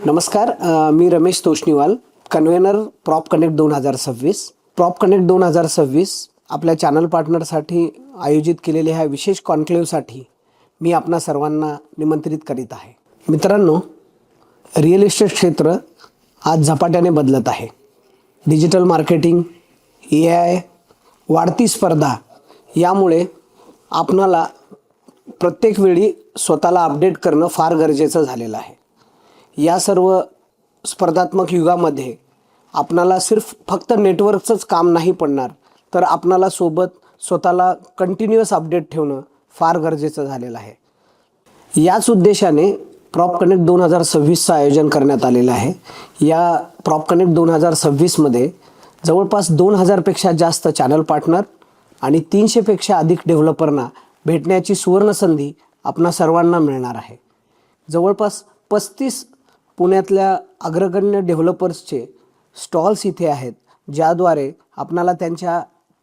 नमस्कार, मी Ramesh Toshniwal, convener prop connect 2026. Prop connect 2026 आपल्या चॅनल पार्टनरसाठी आयोजित केलेल्या ह्या विशेष कॉन्क्लेव्हसाठी मी आपणा सर्वांना निमंत्रित करीत आहे. मित्रांनो, रिअल इस्टेट क्षेत्र आज झपाट्याने बदलत आहे. डिजिटल मार्केटिंग, AI, वाढती स्पर्धा यामुळे आपणाला प्रत्येक वेळी स्वतःला अपडेट करणं फार गरजेचं झालेलं आहे. या सर्व स्पर्धात्मक युगामध्ये आपणाला फक्त नेटवर्कचंच काम नाही पडणार, तर आपणाला सोबत स्वतःला कंटिन्युअस अपडेट ठेवणं फार गरजेचं झालेलं आहे. याच उद्देशाने प्रॉप कनेक्ट 2026चं आयोजन करण्यात आलेलं आहे. या प्रॉप कनेक्ट 2026मध्ये जवळपास 2000पेक्षा जास्त चॅनल पार्टनर आणि 300पेक्षा अधिक डेव्हलपरना भेटण्याची सुवर्णसंधी आपणा सर्वांना मिळणार आहे. जवळपास 35 पुण्यातल्या अग्रगण्य डेव्हलपर्सचे स्टॉल्स इथे आहेत, ज्याद्वारे आपणाला त्यांच्या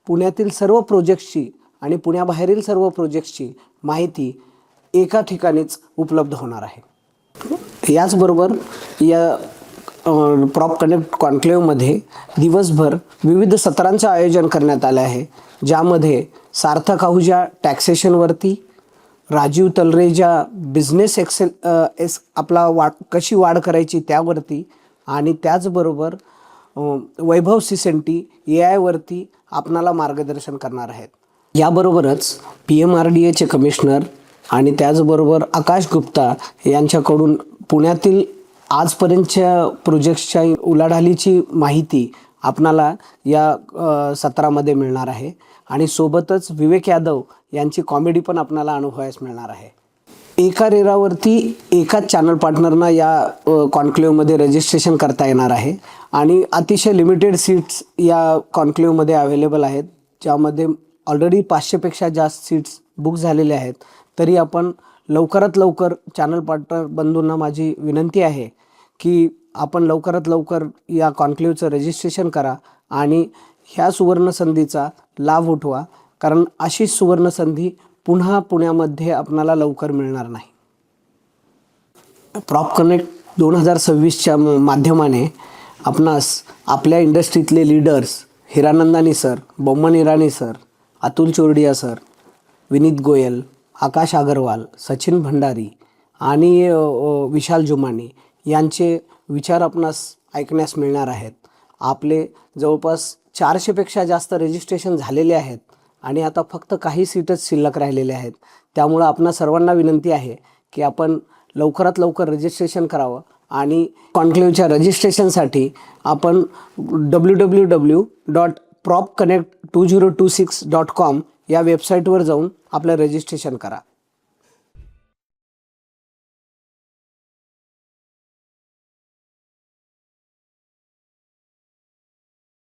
पुण्यातील सर्व प्रोजेक्ट्सची आणि पुण्याबाहेरील सर्व प्रोजेक्ट्सची माहिती एका ठिकाणीच उपलब्ध होणार आहे. याचबरोबर या प्रॉप कनेक्ट कॉन्क्लेव्हमध्ये दिवसभर विविध सत्रांचं आयोजन करण्यात आलं आहे, ज्यामध्ये सार्थक आहुजा टॅक्सेशनवरती, राजीव तलरेजा बिझनेस आपला कशी वाढ करायची त्यावरती, आणि त्याचबरोबर वैभव सिसेंटी AI आपणाला मार्गदर्शन करणार आहेत. याबरोबरच PMRDAचे कमिशनर आणि त्याचबरोबर आकाश गुप्ता यांच्याकडून पुण्यातील आजपर्यंतच्या प्रोजेक्ट्सच्या उलाढालीची माहिती आपणाला या सत्रामध्ये मिळणार आहे. आणि सोबतच विवेक यादव यांची कॉमेडी पण आपणाला अनुभवायला मिळणार आहे. एका रेरावरती एकाच चॅनल पार्टनरना या कॉन्क्लेव्हमध्ये रजिस्ट्रेशन करता येणार आहे आणि अतिशय लिमिटेड सीट्स या कॉन्क्लेव्हमध्ये अवेलेबल आहेत, ज्यामध्ये ऑलरेडी 500पेक्षा जास्त सीट्स बुक झालेले आहेत. तरी आपण लवकरात लवकर चॅनल पार्टनर बंधूंना माझी विनंती आहे की आपण लवकरात लवकर या कॉन्क्लेव्हचं रजिस्ट्रेशन करा आणि ह्या सुवर्णसंधीचा लाभ उठवा, कारण अशी सुवर्णसंधी पुन्हा पुण्यामध्ये आपणाला लवकर मिळणार नाही. प्रॉप कनेक्ट 2026च्या माध्यमाने आपणास आपल्या इंडस्ट्रीतले leaders Hiranandani sir, Boman Irani sir, Atul Chordia sir, Vineet Goyal, Akash Agarwal, Sachin Bhandari आणि विशाल जुमानी यांचे विचार आपणास ऐकण्यास मिळणार आहेत. आपले जवळपास 400पेक्षा जास्त रजिस्ट्रेशन झालेले आहेत आणि आता फक्त काही सीटच शिल्लक राहिलेले आहेत. त्यामुळं आपणा सर्वांना विनंती आहे की आपण लवकरात लवकर रजिस्ट्रेशन करावं आणि कॉन्क्लेव्हच्या रजिस्ट्रेशनसाठी आपण www.propconnect2026.com या वेबसाईटवर जाऊन आपलं रजिस्ट्रेशन करा.